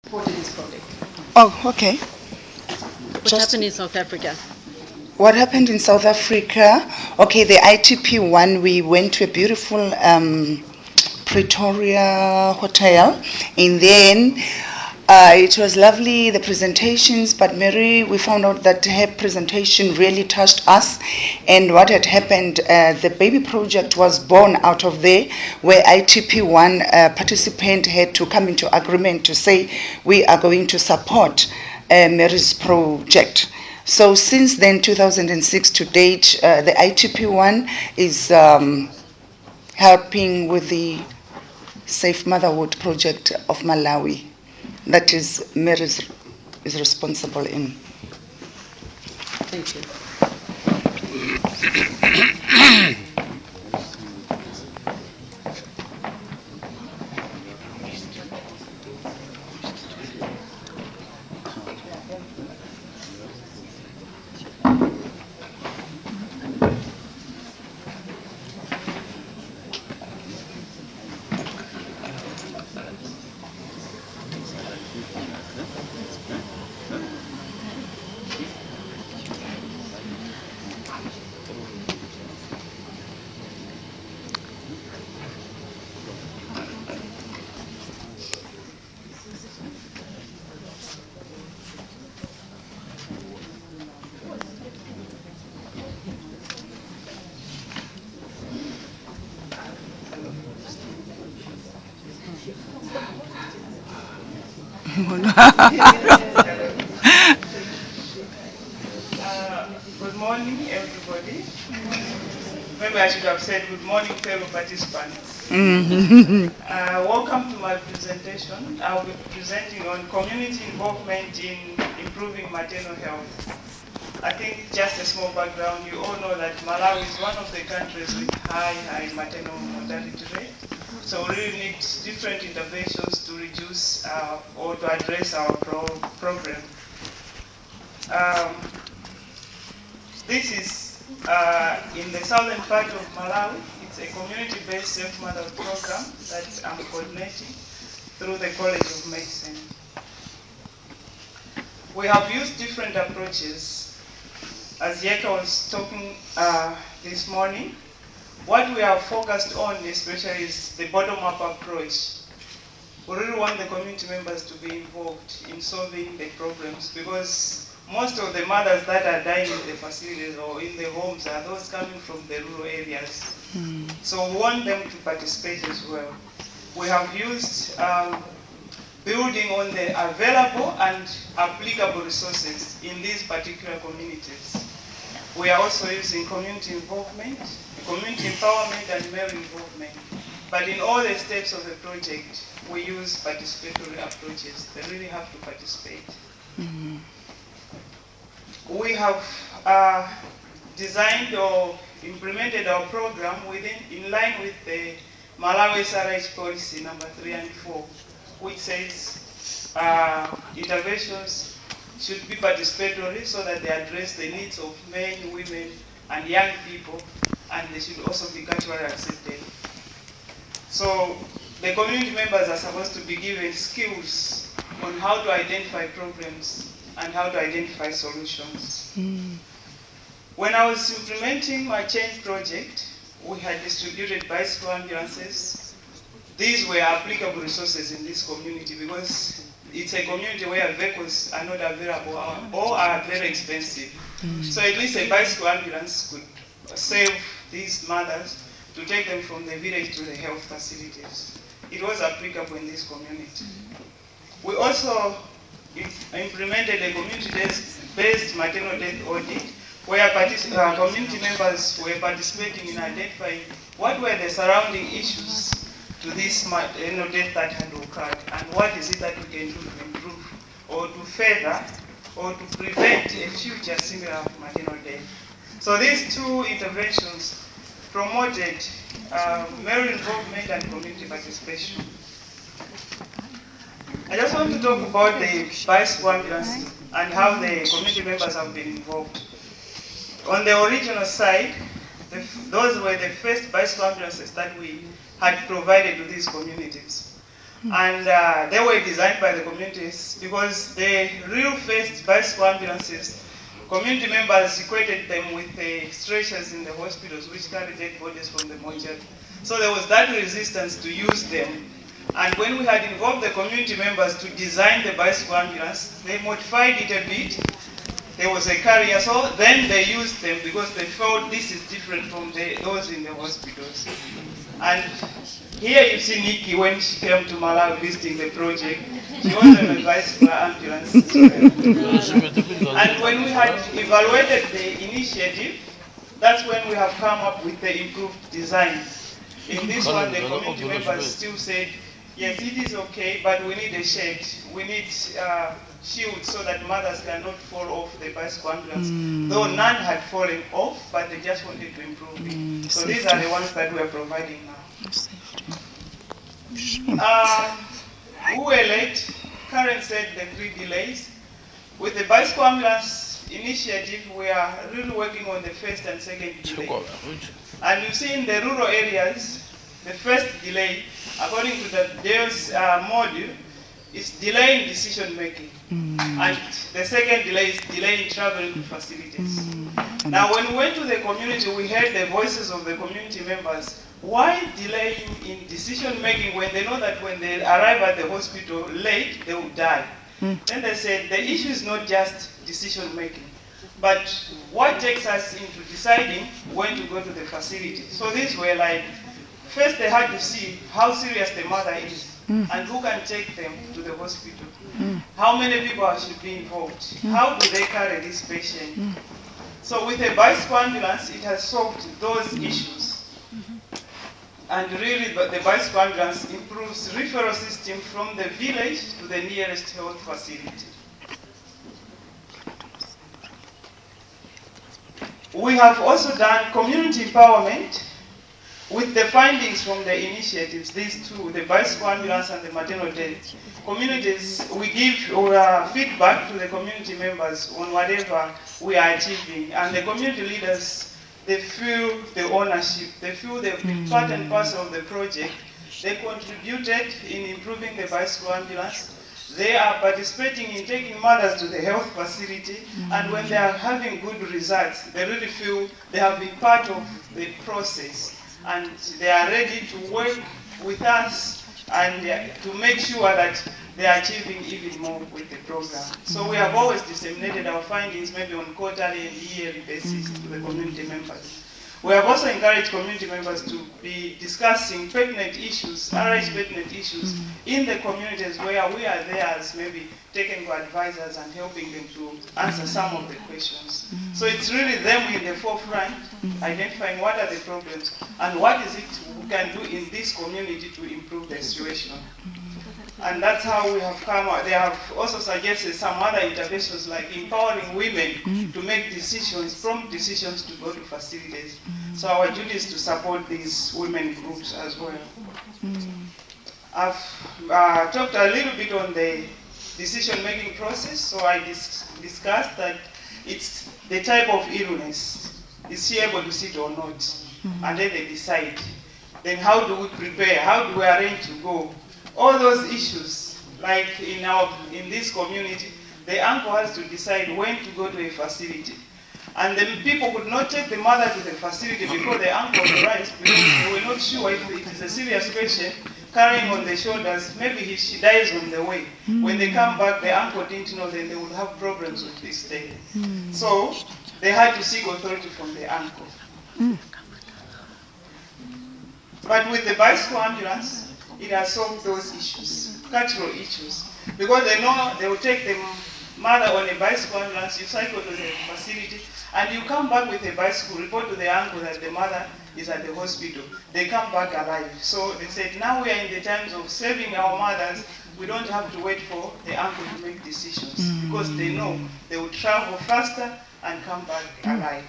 supported this project. Oh, okay. What happened in South Africa? What happened in South Africa? Okay, the ITP one, we went to a beautiful Pretoria hotel, and then it was lovely, the presentations, but Mary, we found out that her presentation really touched us, and what had happened, the baby project was born out of there, where ITP1 participant had to come into agreement to say, we are going to support Mary's project. So since then, 2006 to date, the ITP1 is helping with the Safe Motherhood project of Malawi. That is Mary is responsible in. Thank you. Good morning, everybody. Maybe I should have said good morning, fellow participants. Welcome to my presentation. I will be presenting on community involvement in improving maternal health. I think just a small background, you all know that Malawi is one of the countries with high maternal mortality rate. So we really need different interventions to reduce or to address our problem. This is in the southern part of Malawi. It's a community-based safe motherhood program that I'm coordinating through the College of Medicine. We have used different approaches. As Yeka was talking this morning, what we are focused on especially is the bottom-up approach. We really want the community members to be involved in solving the problems, because most of the mothers that are dying in the facilities or in the homes are those coming from the rural areas. So we want them to participate as well. We have used building on the available and applicable resources in these particular communities. We are also using community involvement, community empowerment, and male involvement. But in all the steps of the project, we use participatory approaches. They really have to participate. We have designed or implemented our program in line with the Malawi SRH policy number 3 and 4, which says interventions should be participatory so that they address the needs of men, women, and young people, and they should also be culturally accepted. So the community members are supposed to be given skills on how to identify problems and how to identify solutions. When I was implementing my change project, we had distributed bicycle ambulances. These were applicable resources in this community because it's a community where vehicles are not available or are very expensive. So at least a bicycle ambulance could save these mothers to take them from the village to the health facilities. It was applicable in this community. We also implemented a community-based maternal death audit where community members were participating in identifying what were the surrounding issues to this maternal death that had occurred and what is it that we can do to improve or to further or to prevent a future similar maternal death. So these two interventions promoted male involvement and community participation. I just want to talk about the bicycle ambulance and how the community members have been involved. On the original side, those were the first bicycle ambulances that we had provided to these communities. And they were designed by the communities because the real first bicycle ambulances, community members equated them with the stretchers in the hospitals which carry dead bodies from the mortuary. So there was that resistance to use them. And when we had involved the community members to design the bicycle ambulance, they modified it a bit. There was a carrier, so then they used them because they felt this is different from those in the hospitals. And here you see Nikki when she came to Malawi visiting the project. She was on a bicycle ambulance as well. And when we had evaluated the initiative, that's when we have come up with the improved design. In this one, the community members still said, yes, it is okay, but we need a shade. We need shields so that mothers cannot fall off the bicycle ambulance. Though none had fallen off, but they just wanted to improve it. So these are the ones that we are providing now. Who were late? Karen said the 3 delays. With the bicycle ambulance initiative, we are really working on the first and second delay. And you see in the rural areas, the first delay, according to the DEO's module, is delay in decision making. And the second delay is delay in traveling to facilities. Now, when we went to the community, we heard the voices of the community members. Why delaying in decision making when they know that when they arrive at the hospital late, they will die? Then they said the issue is not just decision making, but what takes us into deciding when to go to the facility. So these were like, first they had to see how serious the mother is and who can take them to the hospital. How many people should be involved? How do they carry this patient? So with a bicycle ambulance, it has solved those issues. And really, the bicycle ambulance improves referral system from the village to the nearest health facility. We have also done community empowerment with the findings from the initiatives, these two, the bicycle ambulance and the maternal death. Communities, we give feedback to the community members on whatever we are achieving, and the community leaders, they feel the ownership, they feel the part and parcel of the project. They contributed in improving the bicycle ambulance. They are participating in taking mothers to the health facility, and when they are having good results, they really feel they have been part of the process, and they are ready to work with us and to make sure that they are achieving even more with the program. So we have always disseminated our findings maybe on quarterly and yearly basis to the community members. We have also encouraged community members to be discussing pertinent issues, RH pertinent issues, in the communities where we are there as maybe technical advisors and helping them to answer some of the questions. So it's really them in the forefront, identifying what are the problems and what is it we can do in this community to improve the situation. And that's how we have come out. They have also suggested some other interventions like empowering women to make decisions, prompt decisions to go to facilities. So our duty is to support these women groups as well. I've talked a little bit on the decision-making process. So I discussed that it's the type of illness. Is she able to sit or not? And then they decide. Then how do we prepare? How do we arrange to go? All those issues, like in this community, the uncle has to decide when to go to a facility. And the people could not take the mother to the facility before the uncle arrives because they were not sure if it is a serious patient carrying on the shoulders. Maybe she dies on the way. When they come back, the uncle didn't know, then they would have problems with this day. So they had to seek authority from the uncle. But with the bicycle ambulance, it has solved those issues, cultural issues. Because they know they will take the mother on a bicycle ambulance, you cycle to the facility, and you come back with a bicycle, report to the uncle that the mother is at the hospital. They come back alive. So they said, now we are in the times of saving our mothers, we don't have to wait for the uncle to make decisions. Because they know they will travel faster and come back alive.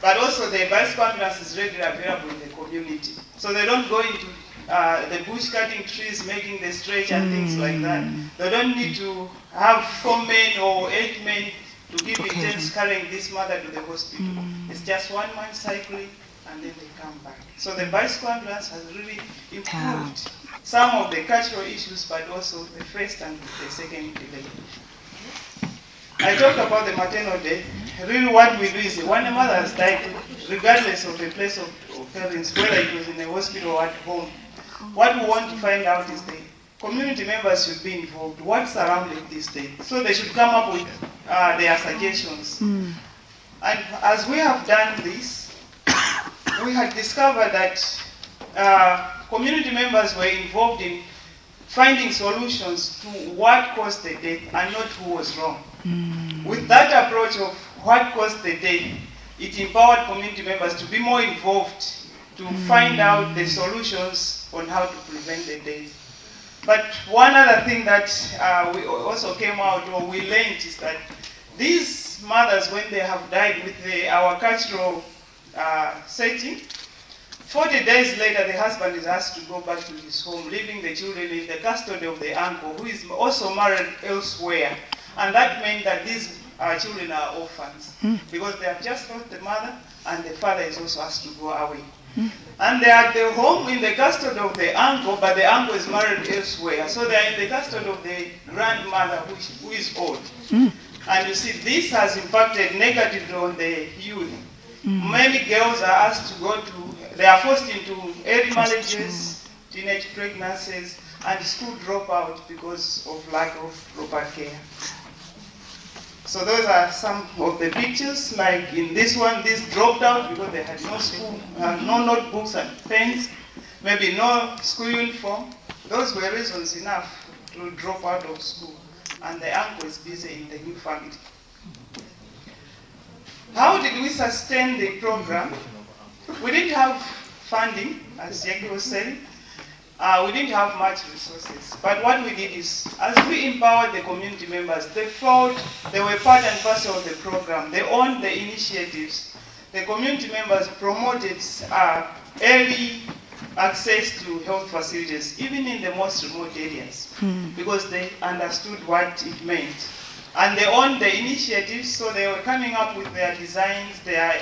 But also the bicycle ambulance is readily available in the community. So they don't go into the bush cutting trees, making the stretch and things like that. They don't need to have 4 men or 8 men to give intense carrying this mother to the hospital. It's just one man cycling and then they come back. So the bicycle ambulance has really improved some of the cultural issues, but also the first and the second delay. I talked about the maternal death. Really what we do is when a mother has died, regardless of the place of occurrence, whether it was in a hospital or at home, what we want to find out is the community members should be involved. What surrounded this death? So they should come up with their suggestions. And as we have done this, we had discovered that community members were involved in finding solutions to what caused the death and not who was wrong. With that approach of what caused the death, it empowered community members to be more involved, to find out the solutions on how to prevent the death. But one other thing that we also came out or we learned is that these mothers, when they have died with our cultural setting, 40 days later, the husband is asked to go back to his home, leaving the children in the custody of the uncle, who is also married elsewhere. And that meant that these children are orphans, because they have just lost the mother, and the father is also asked to go away. And they are at the home in the custody of the uncle, but the uncle is married elsewhere. So they are in the custody of the grandmother, who is old. And you see, this has impacted negatively on the youth. Many girls are asked to go to, they are forced into early marriages, teenage pregnancies, and school dropout because of lack of proper care. So those are some of the pictures. Like in this one, this dropped out because they had no school, no notebooks and pens, maybe no school uniform. Those were reasons enough to drop out of school. And the uncle is busy in the new family. How did we sustain the program? We didn't have funding, as Jackie was saying. We didn't have much resources. But what we did is, as we empowered the community members, they felt they were part and parcel of the program. They owned the initiatives. The community members promoted early access to health facilities, even in the most remote areas, because they understood what it meant. And they owned the initiatives, so they were coming up with their designs, their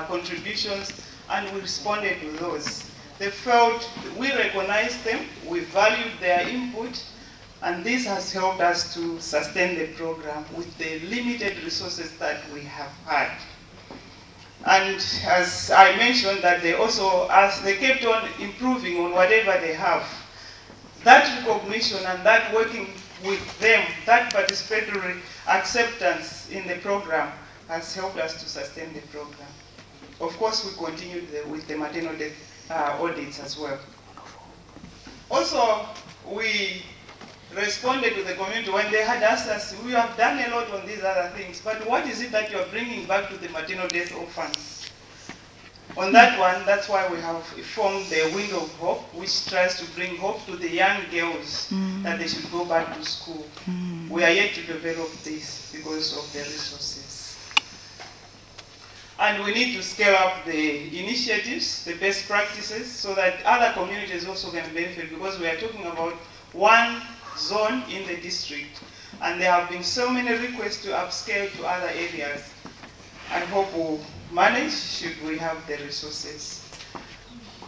contributions, and we responded to those. They felt we recognized them, we valued their input, and this has helped us to sustain the program with the limited resources that we have had. And as I mentioned, that they also, as they kept on improving on whatever they have, that recognition and that working with them, that participatory acceptance in the program has helped us to sustain the program. Of course, we continued with the maternal death audits as well. Also, we responded to the community when they had asked us, we have done a lot on these other things, but what is it that you are bringing back to the maternal death orphans? On that one, that's why we have formed the Window of Hope, which tries to bring hope to the young girls that they should go back to school. We are yet to develop this because of the resources. And we need to scale up the initiatives, the best practices, so that other communities also can benefit, because we are talking about one zone in the district. And there have been so many requests to upscale to other areas. I hope we'll manage should we have the resources.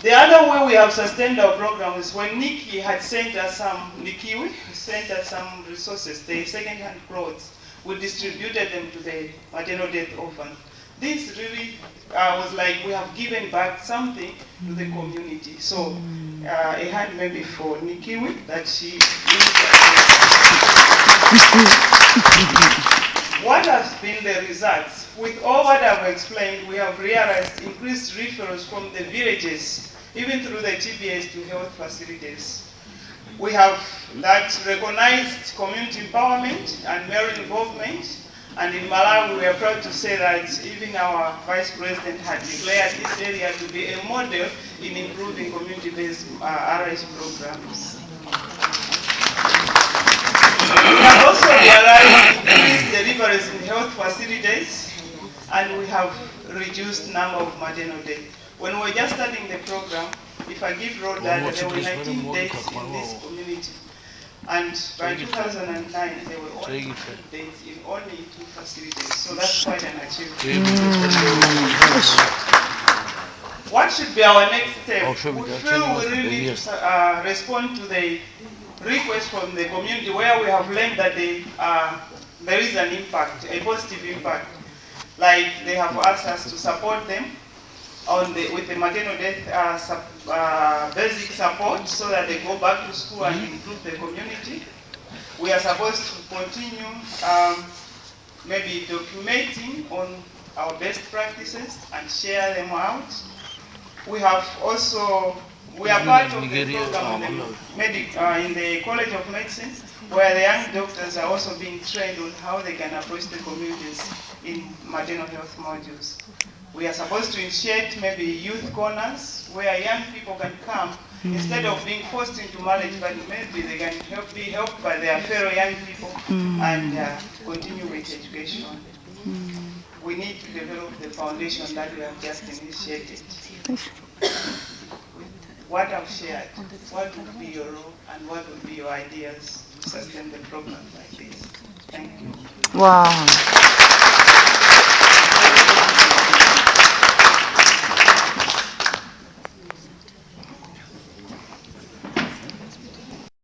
The other way we have sustained our program is when Nikki had sent us some resources, the second-hand clothes. We distributed them to the maternal death orphans. This really was like we have given back something to the community. So a hand maybe for Nikiwi that she What has been the results? With all what I've explained, we have realized increased referrals from the villages, even through the TBS to health facilities. We have that recognized community empowerment and male involvement. And in Malawi, we are proud to say that even our Vice President had declared this area to be a model in improving community-based RH programs. We have also realized increased deliveries in health facilities, and we have reduced number of maternal deaths. When we were just starting the program, if I give raw data, there were 19 deaths in this community. And by 2009, there were only 2 deaths in only 2 facilities. So that's quite an achievement. What should be our next step? Oh, should be We the feel we change really need yes. to respond to the request from the community where we have learned that there is an impact, a positive impact. Like they have asked us to support them with the maternal death basic support so that they go back to school and improve the community. We are supposed to continue maybe documenting on our best practices and share them out. We have also, we are part of the program in the College of Medicine, where the young doctors are also being trained on how they can approach the communities in maternal health modules. We are supposed to initiate maybe youth corners where young people can come instead of being forced into marriage, but maybe they can be helped by their fellow young people and continue with education. We need to develop the foundation that we have just initiated. What I've shared, what would be your role and what would be your ideas to sustain the program like this? Thank you. Wow.